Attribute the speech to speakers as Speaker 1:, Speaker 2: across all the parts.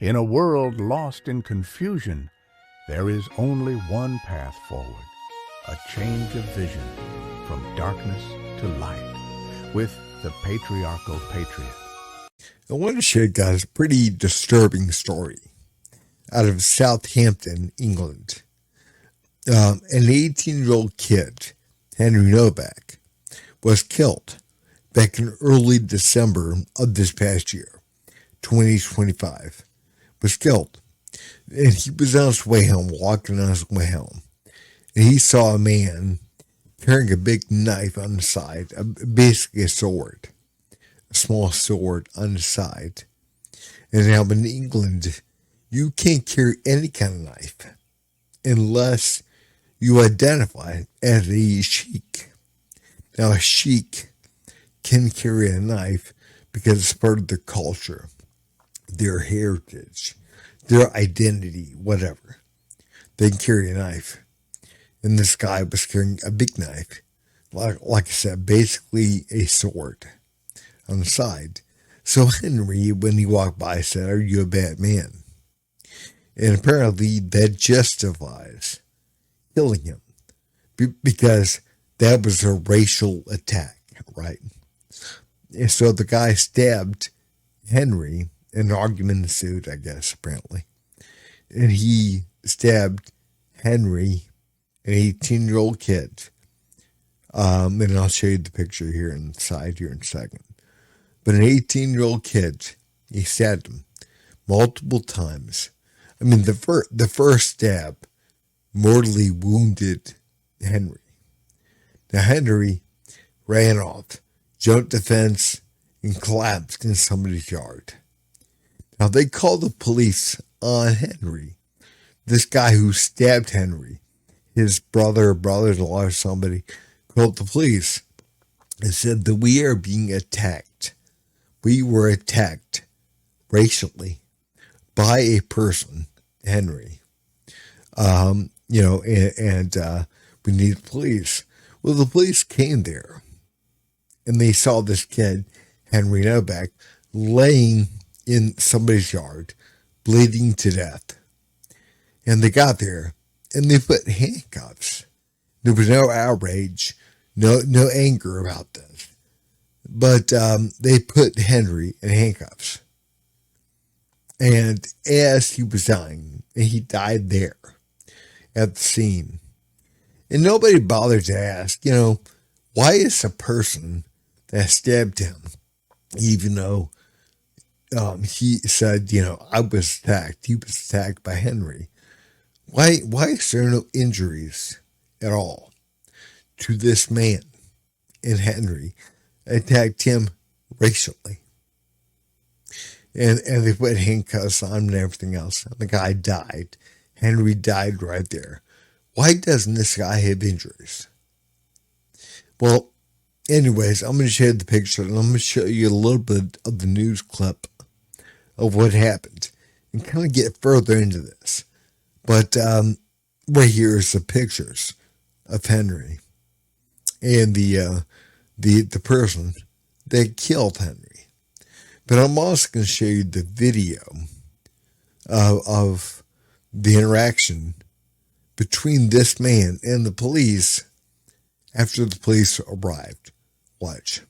Speaker 1: In a world lost in confusion, there is only one path forward, a change of vision from darkness to light with the Patriarchal Patriot.
Speaker 2: I want to share, guys, a pretty disturbing story out of Southampton, England. An 18-year-old kid, Henry Novak, was killed back in early December of this past year, 2025. Was killed. And he was on his way home, walking on his way home. And he saw a man carrying a big knife on the side, basically a sword, a small sword on the side. And now in England, you can't carry any kind of knife unless you identify as a sheik. Now, a sheik can carry a knife because it's part of their culture, their heritage, their identity, whatever. They can carry a knife. And this guy was carrying a big knife, like I said, basically a sword on the side. So Henry, when he walked by, said, "Are you a bad man?" And apparently that justifies killing him because that was a racial attack, right? And so the guy stabbed Henry. An argument ensued, I guess, apparently. And he stabbed Henry, an 18-year-old kid. And I'll show you the picture here inside here in a second. But an 18-year-old kid, he stabbed him multiple times. I mean, the first stab mortally wounded Henry. Now, Henry ran off, jumped the fence, and collapsed in somebody's yard. Now, they called the police on Henry. This guy who stabbed Henry, his brother or brother-in-law or somebody, called the police and said that we are being attacked. We were attacked racially by a person, Henry. And we need the police. Well, the police came there and they saw this kid, Henry Novak, laying in somebody's yard, bleeding to death. And they got there, and they put handcuffs. There was no outrage, no anger about this. But they put Henry in handcuffs. And as he was dying, and he died there at the scene, and nobody bothered to ask, why is a person that stabbed him, even though he said, I was attacked. He was attacked by Henry. Why is there no injuries at all to this man? And Henry attacked him racially. And they put handcuffs on him and everything else. And the guy died. Henry died right there. Why doesn't this guy have injuries? Well, anyways, I'm going to show you the picture and I'm going to show you a little bit of the news clip of what happened and kind of get further into this. But right here is the pictures of Henry and the person that killed Henry. But I'm also going to show you the video of the interaction between this man and the police after the police arrived. Watch.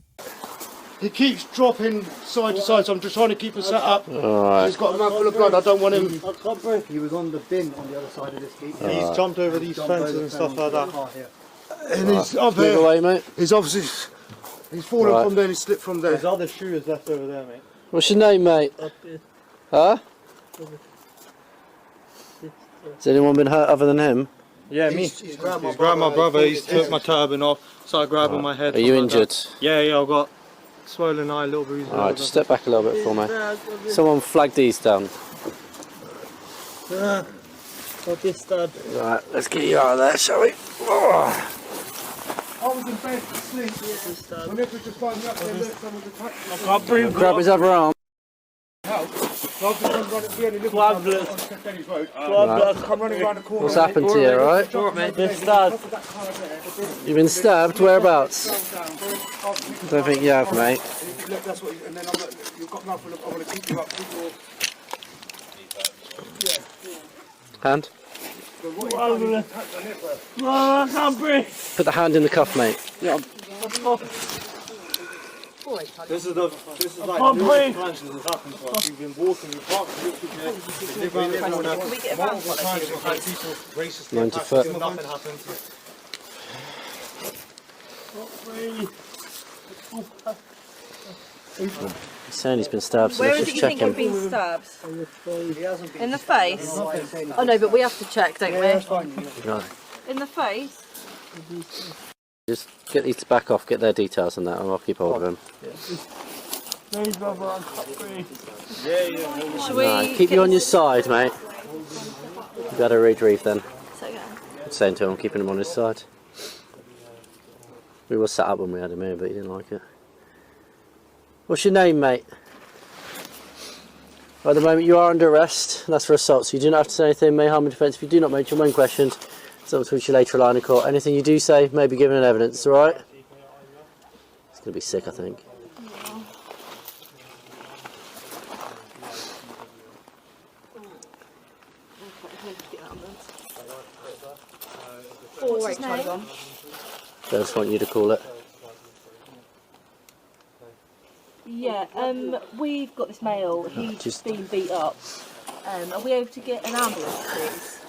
Speaker 3: He keeps dropping side to side, so I'm just trying to keep him set up.
Speaker 4: Right.
Speaker 3: He's got a mouthful of blood, I don't want him...
Speaker 5: I can't breathe. He was on the bin on the other side of this gate.
Speaker 3: He's jumped over these fences and stuff like that. And he's up
Speaker 4: Move
Speaker 3: here.
Speaker 4: away, mate.
Speaker 3: He's obviously... He's fallen from there and he slipped from there.
Speaker 5: There's other shoes left over there, mate.
Speaker 4: What's your name, mate? Huh? Has anyone been hurt other than him?
Speaker 5: Yeah, me.
Speaker 3: He's grabbed my brother, he's took my turban off, started grabbing my head.
Speaker 4: Are you injured?
Speaker 3: Yeah, I've got swollen eye, little bruises.
Speaker 4: Alright, just step back a little bit for me. Someone flag these down.
Speaker 5: Got this stud.
Speaker 4: Right, let's get you out of there, shall we? Oh.
Speaker 3: I was in bed asleep. When Nick was just finding up there, look, someone's attacked me.
Speaker 5: I can't breathe.
Speaker 4: Grab his other arm. What's happened to you, right?
Speaker 5: Been stabbed.
Speaker 4: You've been stabbed? Whereabouts? Don't think you have, mate. Hand.
Speaker 5: Oh, I can't breathe.
Speaker 4: Put the hand in the cuff, mate.
Speaker 5: Yeah.
Speaker 3: This is like
Speaker 5: can't breathe.
Speaker 3: times this has happened to us. We've been walking, we parked, multiple times we've had people racist
Speaker 4: 90
Speaker 3: attacks,
Speaker 4: foot.
Speaker 3: still nothing happened.
Speaker 4: He's saying he's been stabbed, so
Speaker 6: Where
Speaker 4: let's
Speaker 6: is it
Speaker 4: just
Speaker 6: you
Speaker 4: check
Speaker 6: think you've
Speaker 4: him.
Speaker 6: been stabbed? In the face? Oh no, but we have to check, don't we?
Speaker 4: No.
Speaker 6: In the face?
Speaker 4: Just get these to back off, get their details on that, and I'll keep hold of him.
Speaker 5: Please, brother, I can't breathe.
Speaker 6: Should we...
Speaker 4: Right, keep you on your side, mate. You better retrieve then.
Speaker 6: So, yeah.
Speaker 4: Saying to him, I'm keeping him on his side. We were sat up when we had him here, but he didn't like it. What's your name, mate? At the moment you are under arrest. That's for assault, so you do not have to say anything. May harm in defence if you do not mention when questioned. So to which you later rely in court. Anything you do say may be given in evidence, alright? It's going to be sick, I think.
Speaker 6: What's his name?
Speaker 4: So I just want you to call it.
Speaker 6: Yeah, we've got this male. He's
Speaker 4: just-
Speaker 6: been beat up. Are we able to get an ambulance, please?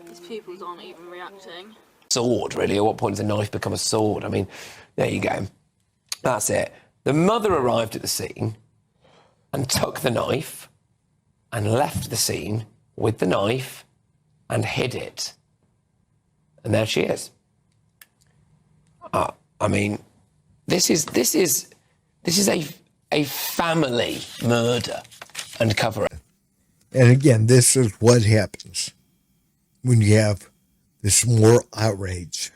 Speaker 6: His pupils aren't even reacting.
Speaker 7: Sword, really. At what point does a knife become a sword? I mean, there you go. That's it. The mother arrived at the scene and took the knife and left the scene with the knife and hid it. And there she is. I mean, this is a family murder and cover-up.
Speaker 2: And again, this is what happens when you have this moral outrage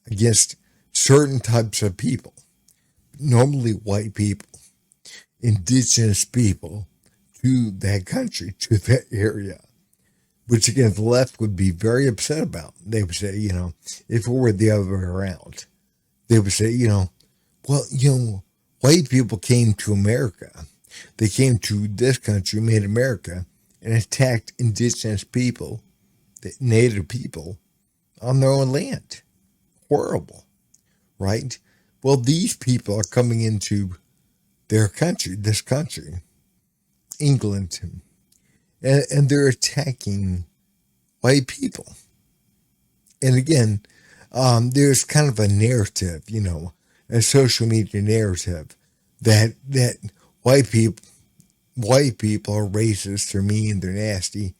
Speaker 2: against certain types of people, normally white people, indigenous people, to that country, to that area, which again, the left would be very upset about. They would say, if it were the other way around, they would say, well, white people came to America. They came to this country, made America, and attacked indigenous people, the native people, on their own land. Horrible, right? Well, these people are coming into their country, this country, England, and they're attacking white people. And again, there's kind of a narrative, a social media narrative that white people are racist, they're mean, they're nasty,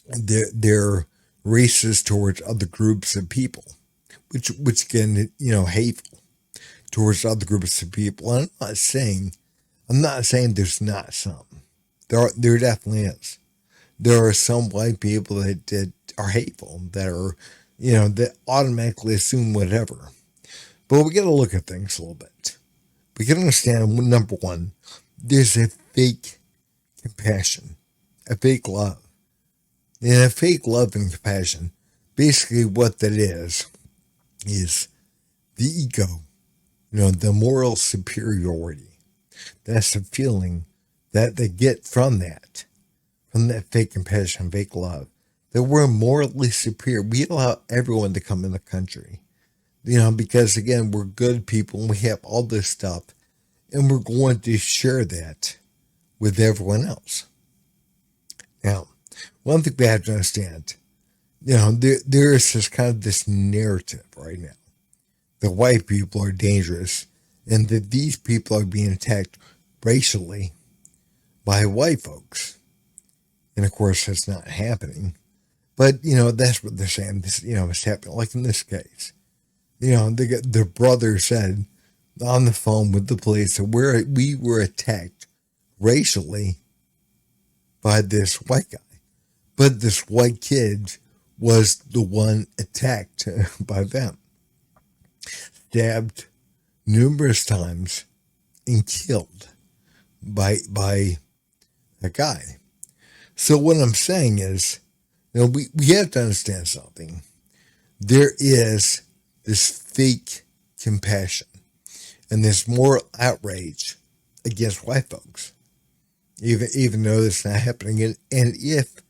Speaker 2: they're racist towards other groups of people, which again, hateful towards other groups of people. And I'm not saying there's not some. There definitely is. There are some white people that are hateful, that are, that automatically assume whatever. But we got to look at things a little bit. We can understand, number one, there's a fake compassion, a fake love. And a fake love and compassion, basically what that is the ego, the moral superiority. That's the feeling that they get from that fake compassion, fake love, that we're morally superior. We allow everyone to come in the country, because again, we're good people and we have all this stuff, and we're going to share that with everyone else. Now, one thing we have to understand, there is this narrative right now that white people are dangerous and that these people are being attacked racially by white folks. And of course, that's not happening. But, that's what they're saying. This, it's happening. Like in this case, the brother said on the phone with the police that we were attacked racially by this white guy. But this white kid was the one attacked by them, stabbed numerous times and killed by a guy. So what I'm saying is, we have to understand something. There is this fake compassion and this moral outrage against white folks. even though it's not happening. And if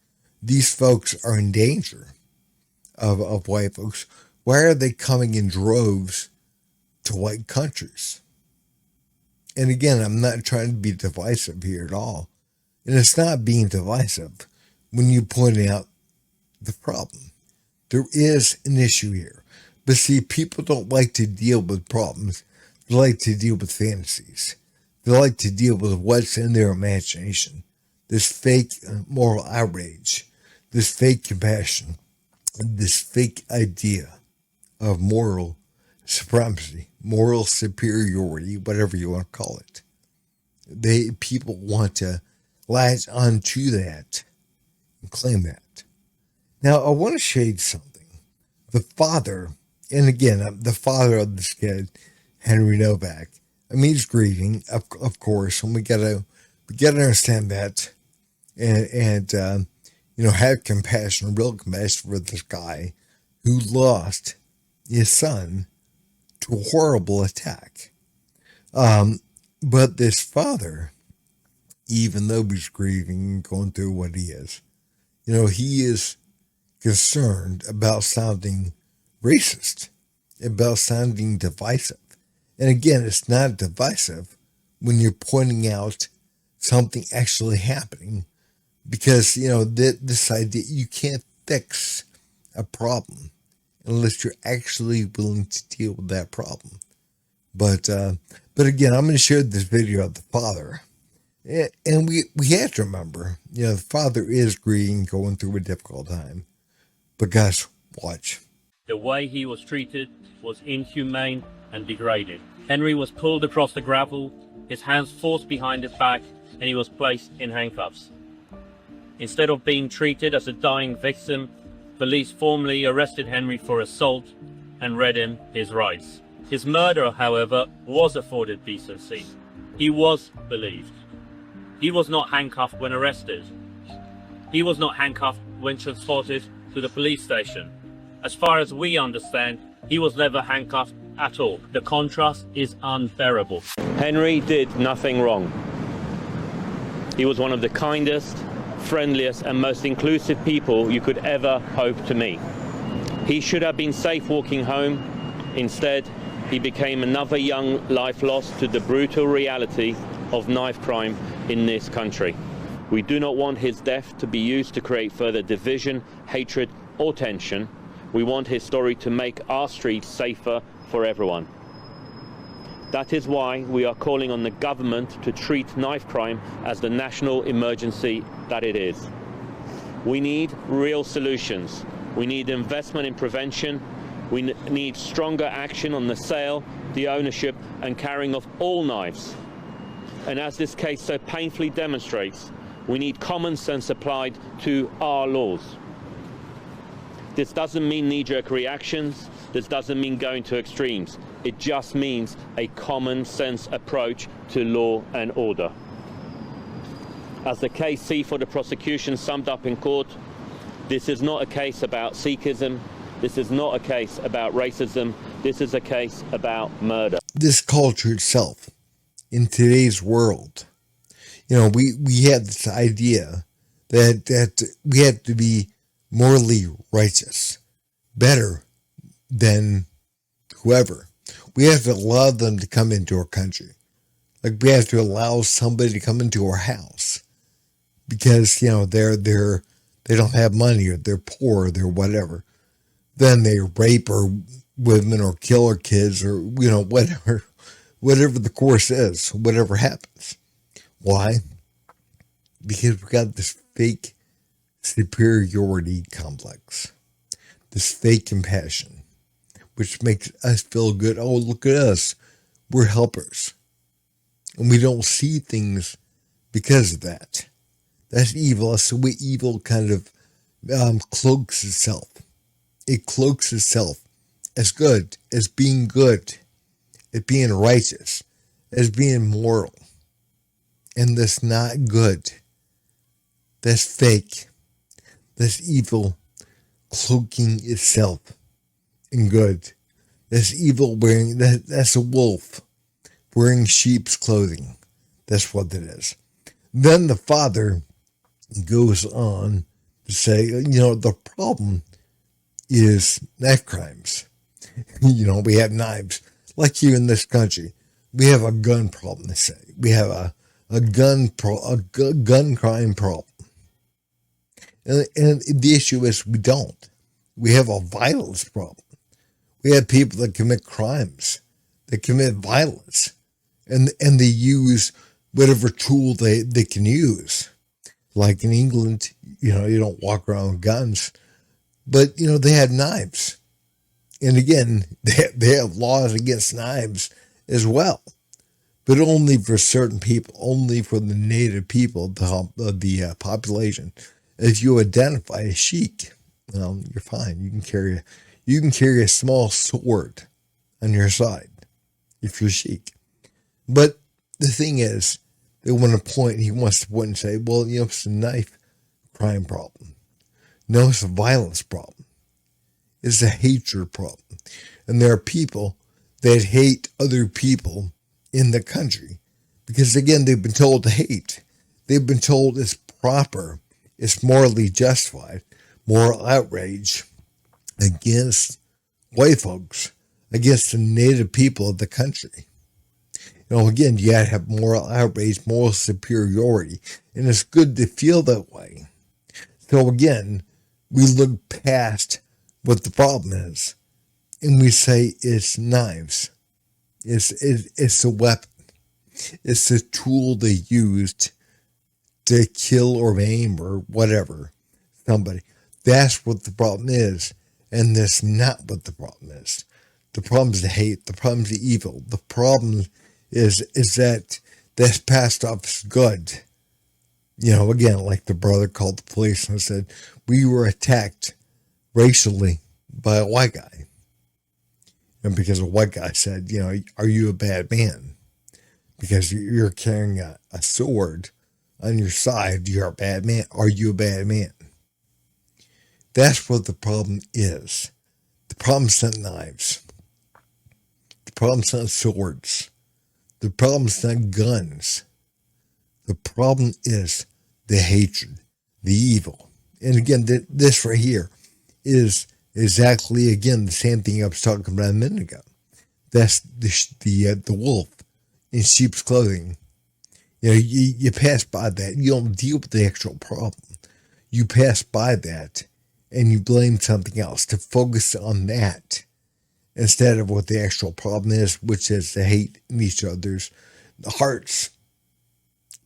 Speaker 2: these folks are in danger of white folks, why are they coming in droves to white countries? And again, I'm not trying to be divisive here at all. And it's not being divisive when you point out the problem. There is an issue here. But see, people don't like to deal with problems. They like to deal with fantasies. They like to deal with what's in their imagination. This fake moral outrage, this fake compassion, this fake idea of moral supremacy, moral superiority, whatever you want to call it. People want to latch onto that and claim that. Now, I want to show you something. The father, and again, the father of this kid, Henry Novak, I mean, he's grieving, of course, and we gotta understand that, and have compassion, real compassion for this guy who lost his son to a horrible attack. But this father, even though he's grieving and going through what he is, he is concerned about sounding racist, about sounding divisive. And again, it's not divisive when you're pointing out something actually happening, because, this idea, you can't fix a problem unless you're actually willing to deal with that problem. But again, I'm going to share this video of the father. And we have to remember, the father is grieving, going through a difficult time. But guys, watch.
Speaker 8: The way he was treated was inhumane and degrading. Henry was pulled across the gravel, his hands forced behind his back, and he was placed in handcuffs. Instead of being treated as a dying victim, police formally arrested Henry for assault and read him his rights. His murderer, however, was afforded decency. He was believed. He was not handcuffed when arrested. He was not handcuffed when transported to the police station. As far as we understand, he was never handcuffed at all. The contrast is unbearable. Henry did nothing wrong. He was one of the kindest, friendliest and most inclusive people you could ever hope to meet. He should have been safe walking home. Instead, he became another young life lost to the brutal reality of knife crime in this country. We do not want his death to be used to create further division, hatred or tension. We want his story to make our streets safer for everyone. That is why we are calling on the government to treat knife crime as the national emergency that it is. We need real solutions. We need investment in prevention. We need stronger action on the sale, the ownership and carrying of all knives. And as this case so painfully demonstrates, we need common sense applied to our laws. This doesn't mean knee-jerk reactions. This doesn't mean going to extremes. It just means a common sense approach to law and order. As the case C for the prosecution summed up in court, this is not a case about Sikhism. This is not a case about racism. This is a case about murder.
Speaker 2: This culture itself, in today's world, we have this idea that we have to be morally righteous, better than whoever. We have to allow them to come into our country. Like we have to allow somebody to come into our house because, they don't have money or they're poor or they're whatever. Then they rape or women or kill our kids or, whatever the course is, whatever happens. Why? Because we got this fake superiority complex, this fake compassion, which makes us feel good. Oh, look at us. We're helpers. And we don't see things because of that. That's evil. That's the way evil kind of cloaks itself. It cloaks itself as good, as being good, as being righteous, as being moral. And that's not good. That's fake. That's evil cloaking itself in good. That's evil wearing, that's a wolf wearing sheep's clothing. That's what it is. Then the father goes on to say, the problem is knife crimes. We have knives. Like here in this country, we have a gun problem, they say. We have a gun crime problem. And the issue is we don't. We have a violence problem. We have people that commit crimes, that commit violence, and they use whatever tool they can use. Like in England, you don't walk around with guns, but, they have knives. And again, they have laws against knives as well, but only for certain people, only for the native people of the population. If you identify as Sikh, well, you're fine. You can carry a small sword on your side if you're Sikh. But the thing is, he wants to point and say, well, it's a knife crime problem. No, it's a violence problem. It's a hatred problem. And there are people that hate other people in the country because, again, they've been told to hate. They've been told it's proper, it's morally justified, moral outrage against white folks, against the native people of the country. Again, you gotta have moral outrage, moral superiority, and it's good to feel that way. So again, we look past what the problem is, and we say it's knives. It's a weapon. It's a tool they used to kill or maim or whatever somebody. That's what the problem is, and that's not what the problem is. The problem is the hate. The problem is the evil. The problem is that that's passed off as good. Again, like the brother called the police and said, we were attacked racially by a white guy. And because a white guy said, are you a bad man? Because you're carrying a sword on your side, you're a bad man. Are you a bad man? That's what the problem is. The problem's not knives. The problem's not swords. The problem's not guns. The problem is the hatred, the evil. And again, this right here is exactly, again, the same thing I was talking about a minute ago. That's the wolf in sheep's clothing. You pass by that. You don't deal with the actual problem. You pass by that and you blame something else to focus on that instead of what the actual problem is, which is the hate in each other's hearts.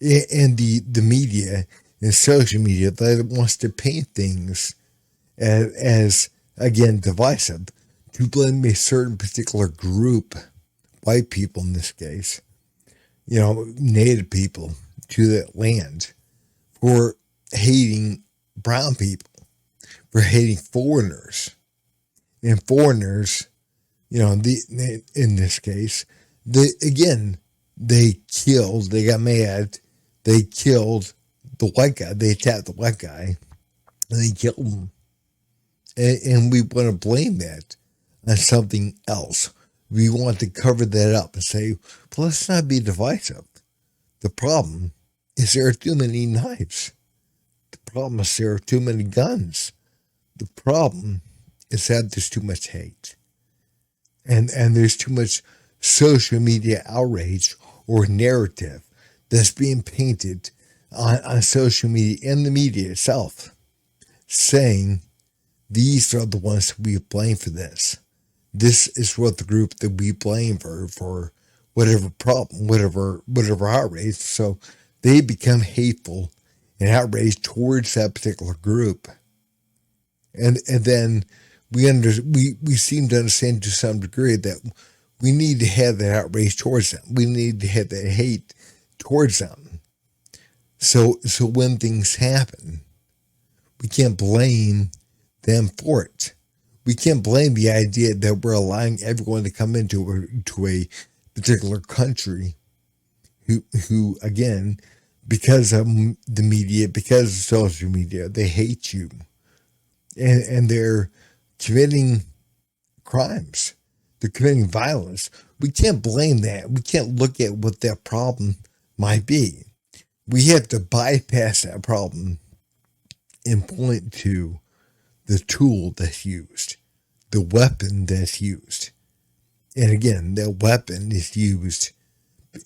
Speaker 2: And the media and social media that wants to paint things as again, divisive, to blame a certain particular group, white people in this case, native people to that land, for hating brown people, for hating foreigners. And foreigners, in this case, they got mad, they killed the white guy, they attacked the white guy, and they killed him. And we want to blame that on something else. We want to cover that up and say, well, let's not be divisive. The problem is there are too many knives. The problem is there are too many guns. The problem is that there's too much hate. And there's too much social media outrage or narrative that's being painted on social media and the media itself, saying these are the ones that we blame for this. This is what the group that we blame for whatever problem, whatever outrage. So they become hateful and outraged towards that particular group. And then we seem to understand to some degree that we need to have that outrage towards them. We need to have that hate towards them. So when things happen, we can't blame them for it. We can't blame the idea that we're allowing everyone to come into a particular country who again, because of the media, because of social media, they hate you. And they're committing crimes. They're committing violence. We can't blame that. We can't look at what that problem might be. we have to bypass that problem and point to the tool that's used, the weapon that's used. And again, that weapon is used,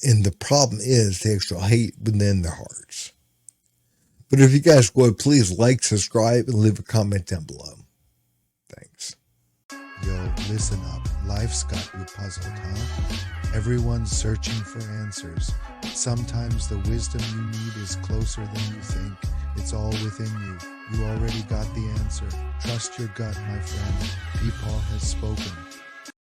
Speaker 2: and the problem is the actual hate within their hearts. But if you guys would, please like, subscribe, and leave a comment down below. Thanks.
Speaker 9: Yo, listen up. Life's got you puzzled, huh? Everyone's searching for answers. Sometimes the wisdom you need is closer than you think. It's all within you. You already got the answer. Trust your gut, my friend. Peepaw has spoken.